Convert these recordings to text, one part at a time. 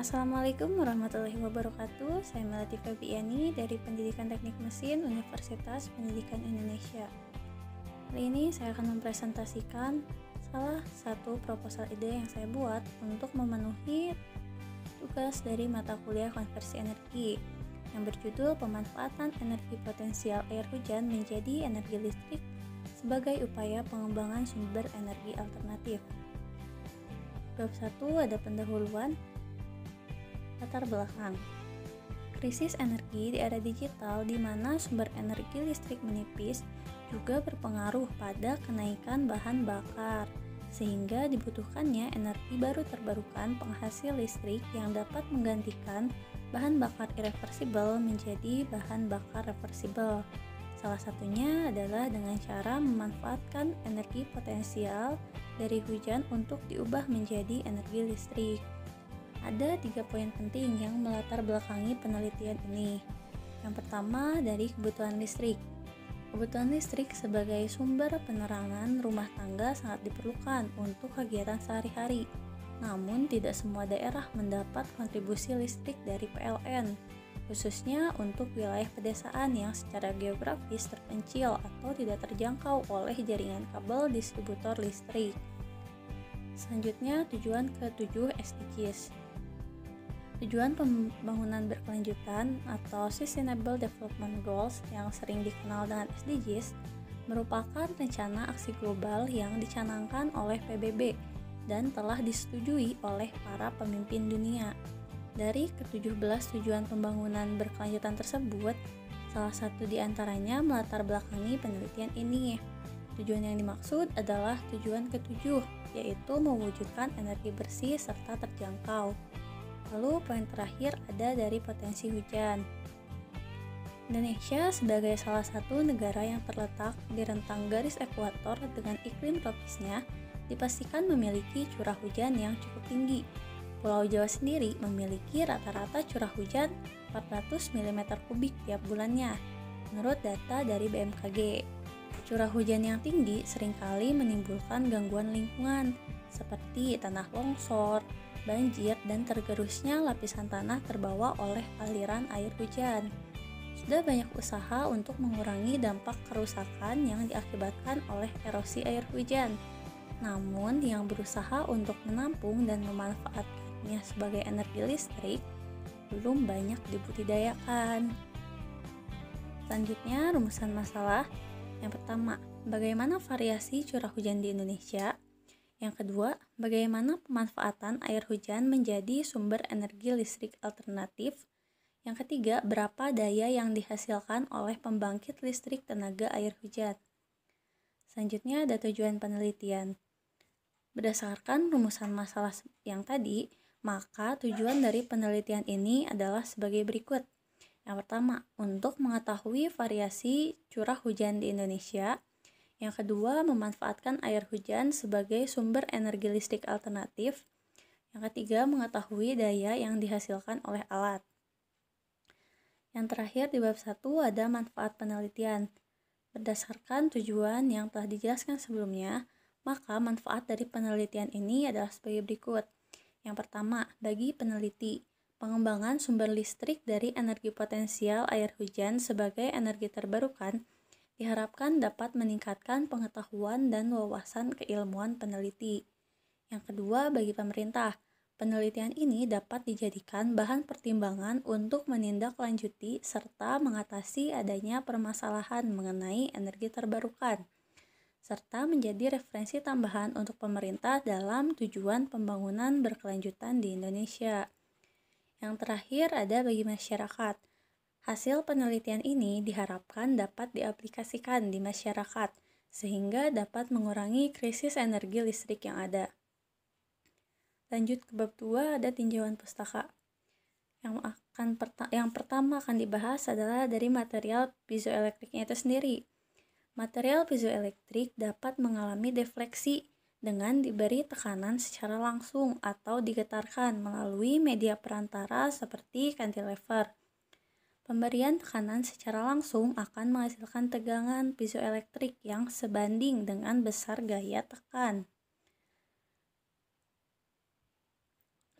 Assalamualaikum warahmatullahi wabarakatuh. Saya Melati Febriani dari Pendidikan Teknik Mesin Universitas Pendidikan Indonesia. Kali ini saya akan mempresentasikan salah satu proposal ide yang saya buat untuk memenuhi tugas dari mata kuliah konversi energi yang berjudul Pemanfaatan Energi Potensial Air Hujan menjadi Energi Listrik sebagai upaya pengembangan sumber energi alternatif. Bab 1 ada pendahuluan. Latar belakang. Krisis energi di era digital di mana sumber energi listrik menipis juga berpengaruh pada kenaikan bahan bakar, sehingga dibutuhkannya energi baru terbarukan penghasil listrik yang dapat menggantikan bahan bakar irreversibel menjadi bahan bakar reversibel. Salah satunya adalah dengan cara memanfaatkan energi potensial dari hujan untuk diubah menjadi energi listrik. Ada 3 poin penting yang melatar belakangi penelitian ini. Yang pertama dari kebutuhan listrik. Kebutuhan listrik sebagai sumber penerangan rumah tangga sangat diperlukan untuk kegiatan sehari-hari. Namun tidak semua daerah mendapat kontribusi listrik dari PLN, khususnya untuk wilayah pedesaan yang secara geografis terpencil atau tidak terjangkau oleh jaringan kabel distributor listrik. Selanjutnya, tujuan ke-7 SDGs. Tujuan pembangunan berkelanjutan atau Sustainable Development Goals yang sering dikenal dengan SDGs merupakan rencana aksi global yang dicanangkan oleh PBB dan telah disetujui oleh para pemimpin dunia. Dari ke-17 tujuan pembangunan berkelanjutan tersebut, salah satu di antaranya melatar belakangi penelitian ini. Tujuan yang dimaksud adalah tujuan ke-7, yaitu mewujudkan energi bersih serta terjangkau. Lalu poin terakhir ada dari potensi hujan. Indonesia sebagai salah satu negara yang terletak di rentang garis ekuator dengan iklim tropisnya dipastikan memiliki curah hujan yang cukup tinggi. Pulau Jawa sendiri memiliki rata-rata curah hujan 400 mm kubik tiap bulannya, menurut data dari BMKG. Curah hujan yang tinggi seringkali menimbulkan gangguan lingkungan, seperti tanah longsor, banjir, dan tergerusnya lapisan tanah terbawa oleh aliran air hujan. Sudah banyak usaha untuk mengurangi dampak kerusakan yang diakibatkan oleh erosi air hujan. Namun, yang berusaha untuk menampung dan memanfaatkannya sebagai energi listrik belum banyak dibudidayakan. Selanjutnya, rumusan masalah. Yang pertama, bagaimana variasi curah hujan di Indonesia? Yang kedua, bagaimana pemanfaatan air hujan menjadi sumber energi listrik alternatif? Yang ketiga, berapa daya yang dihasilkan oleh pembangkit listrik tenaga air hujan? Selanjutnya ada tujuan penelitian. Berdasarkan rumusan masalah yang tadi, maka tujuan dari penelitian ini adalah sebagai berikut. Yang pertama, untuk mengetahui variasi curah hujan di Indonesia. Yang kedua, memanfaatkan air hujan sebagai sumber energi listrik alternatif. Yang ketiga, mengetahui daya yang dihasilkan oleh alat. Yang terakhir di bab 1 ada manfaat penelitian. Berdasarkan tujuan yang telah dijelaskan sebelumnya, maka manfaat dari penelitian ini adalah sebagai berikut. Yang pertama, bagi peneliti, pengembangan sumber listrik dari energi potensial air hujan sebagai energi terbarukan diharapkan dapat meningkatkan pengetahuan dan wawasan keilmuan peneliti. Yang kedua, bagi pemerintah, penelitian ini dapat dijadikan bahan pertimbangan untuk menindaklanjuti serta mengatasi adanya permasalahan mengenai energi terbarukan, serta menjadi referensi tambahan untuk pemerintah dalam tujuan pembangunan berkelanjutan di Indonesia. Yang terakhir ada bagi masyarakat. Hasil penelitian ini diharapkan dapat diaplikasikan di masyarakat, sehingga dapat mengurangi krisis energi listrik yang ada. Lanjut ke bab 2 ada tinjauan pustaka. Yang pertama akan dibahas adalah dari material piezoelektriknya itu sendiri. Material piezoelektrik dapat mengalami defleksi dengan diberi tekanan secara langsung atau digetarkan melalui media perantara seperti cantilever. Pemberian tekanan secara langsung akan menghasilkan tegangan piezoelektrik yang sebanding dengan besar gaya tekan.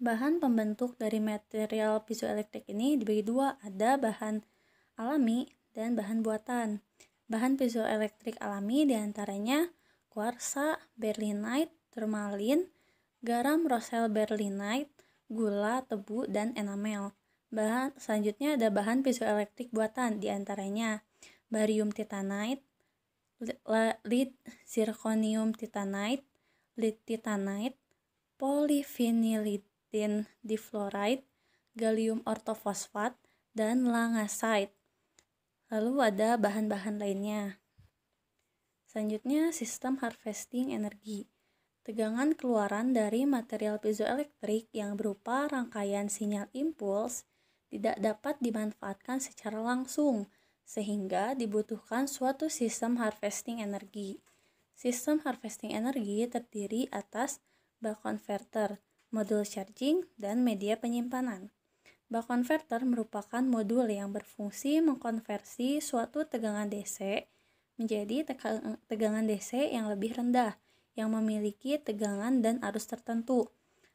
Bahan pembentuk dari material piezoelektrik ini dibagi dua, ada bahan alami dan bahan buatan. Bahan piezoelektrik alami diantaranya kuarsa, berlinite, turmalin, garam rosel berlinite, gula, tebu, dan enamel. Bahan selanjutnya ada bahan piezoelektrik buatan, diantaranya barium titanite, lead zirconium titanite, lead titanite, polyvinylidene difluoride, gallium ortofosfat, dan langasite. Lalu ada bahan-bahan lainnya. Selanjutnya, sistem harvesting energi. Tegangan keluaran dari material piezoelektrik yang berupa rangkaian sinyal impuls tidak dapat dimanfaatkan secara langsung, sehingga dibutuhkan suatu sistem harvesting energi. Sistem harvesting energi terdiri atas buck converter, modul charging, dan media penyimpanan. Buck converter merupakan modul yang berfungsi mengkonversi suatu tegangan DC menjadi tegangan DC yang lebih rendah, yang memiliki tegangan dan arus tertentu.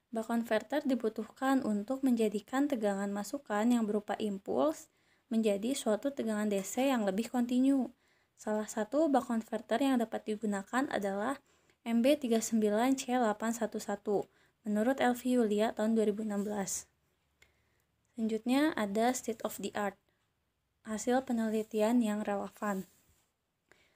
Buck converter dibutuhkan untuk menjadikan tegangan masukan yang berupa impuls menjadi suatu tegangan DC yang lebih kontinu. Salah satu buck converter yang dapat digunakan adalah MB39C811 menurut Elvi Yulia tahun 2016. Selanjutnya ada state of the art, hasil penelitian yang relevan.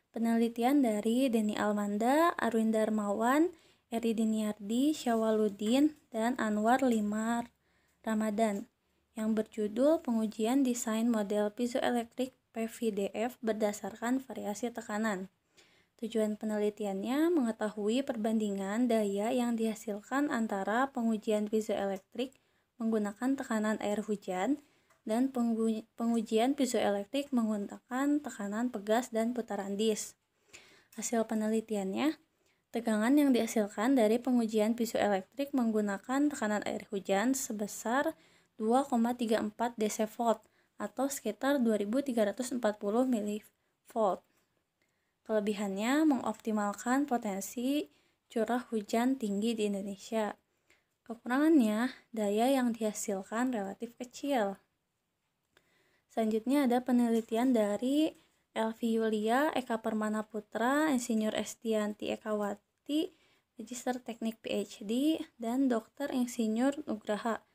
Penelitian dari Denny Almanda, Arwin Darmawan, Eri Diniardi, Syawaludin, dan Anwar Limar Ramadan yang berjudul Pengujian Desain Model Piezoelektrik PVDF berdasarkan variasi tekanan. Tujuan penelitiannya mengetahui perbandingan daya yang dihasilkan antara pengujian piezoelektrik menggunakan tekanan air hujan dan pengujian piezoelektrik menggunakan tekanan pegas dan putaran disk. Hasil penelitiannya, tegangan yang dihasilkan dari pengujian piezoelektrik menggunakan tekanan air hujan sebesar 2,34 dV atau sekitar 2340 mV. Kelebihannya mengoptimalkan potensi curah hujan tinggi di Indonesia. Kekurangannya, daya yang dihasilkan relatif kecil. Selanjutnya ada penelitian dari Elvi Yulia, Eka Permana Putra, Insinyur Estianti Ekawati, Magister Teknik PhD, dan Dr. Insinyur Nugraha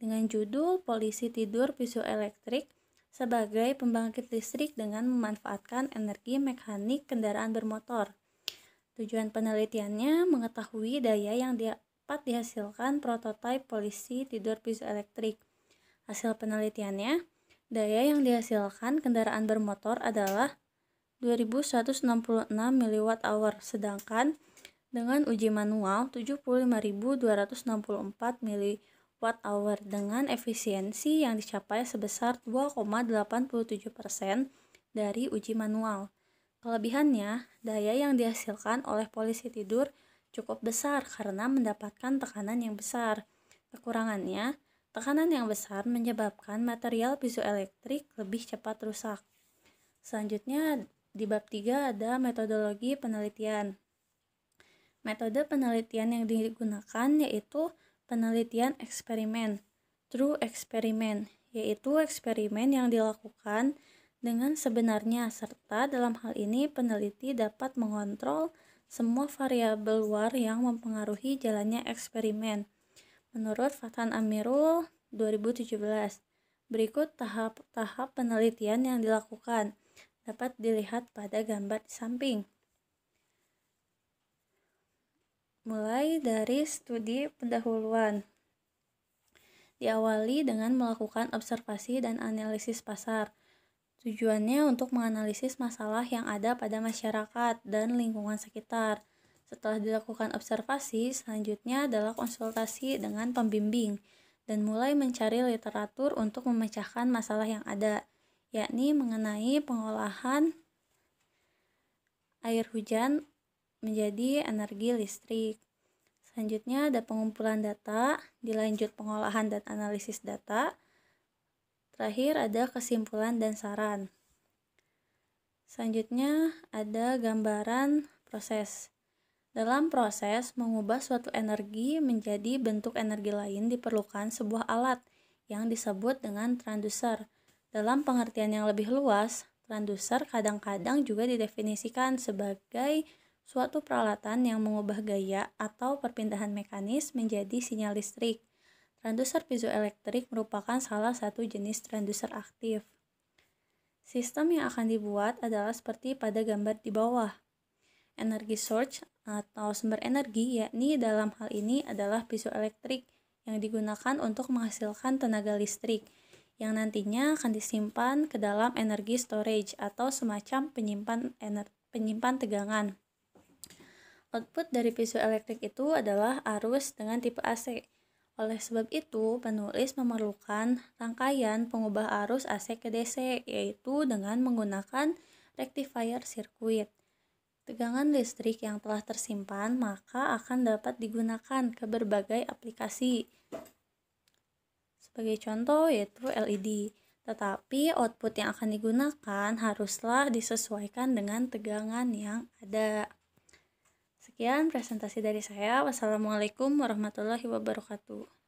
dengan judul Polisi Tidur Piezoelektrik sebagai pembangkit listrik dengan memanfaatkan energi mekanik kendaraan bermotor. Tujuan penelitiannya mengetahui daya yang dapat dihasilkan prototipe polisi tidur piezoelektrik. Hasil penelitiannya, daya yang dihasilkan kendaraan bermotor adalah 2166 mWh, sedangkan dengan uji manual 75.264 mWh dengan efisiensi yang dicapai sebesar 2,87% dari uji manual. Kelebihannya, daya yang dihasilkan oleh polisi tidur cukup besar karena mendapatkan tekanan yang besar. Kekurangannya, tekanan yang besar menyebabkan material piezoelektrik lebih cepat rusak. Selanjutnya, di bab 3 ada metodologi penelitian. Metode penelitian yang digunakan yaitu penelitian eksperimen, true eksperimen, yaitu eksperimen yang dilakukan dengan sebenarnya, serta dalam hal ini peneliti dapat mengontrol semua variabel luar yang mempengaruhi jalannya eksperimen. Menurut Fatan Amirul 2017, berikut tahap-tahap penelitian yang dilakukan dapat dilihat pada gambar di samping. Mulai dari studi pendahuluan. Diawali dengan melakukan observasi dan analisis pasar. Tujuannya untuk menganalisis masalah yang ada pada masyarakat dan lingkungan sekitar. Setelah dilakukan observasi, selanjutnya adalah konsultasi dengan pembimbing dan mulai mencari literatur untuk memecahkan masalah yang ada, yakni mengenai pengolahan air hujan menjadi energi listrik. Selanjutnya ada pengumpulan data, dilanjut pengolahan dan analisis data. Terakhir ada kesimpulan dan saran. Selanjutnya ada gambaran proses. Dalam proses mengubah suatu energi menjadi bentuk energi lain diperlukan sebuah alat yang disebut dengan transducer. Dalam pengertian yang lebih luas, transducer kadang-kadang juga didefinisikan sebagai suatu peralatan yang mengubah gaya atau perpindahan mekanis menjadi sinyal listrik. Transducer piezoelektrik merupakan salah satu jenis transducer aktif. Sistem yang akan dibuat adalah seperti pada gambar di bawah. Energi source atau sumber energi, yakni dalam hal ini adalah piezoelektrik yang digunakan untuk menghasilkan tenaga listrik yang nantinya akan disimpan ke dalam energi storage atau semacam penyimpan tegangan. Output dari piezoelektrik itu adalah arus dengan tipe AC. Oleh sebab itu, penulis memerlukan rangkaian pengubah arus AC ke DC, yaitu dengan menggunakan rectifier circuit. Tegangan listrik yang telah tersimpan maka akan dapat digunakan ke berbagai aplikasi. Sebagai contoh yaitu LED, tetapi output yang akan digunakan haruslah disesuaikan dengan tegangan yang ada. Sekian presentasi dari saya. Wassalamualaikum warahmatullahi wabarakatuh.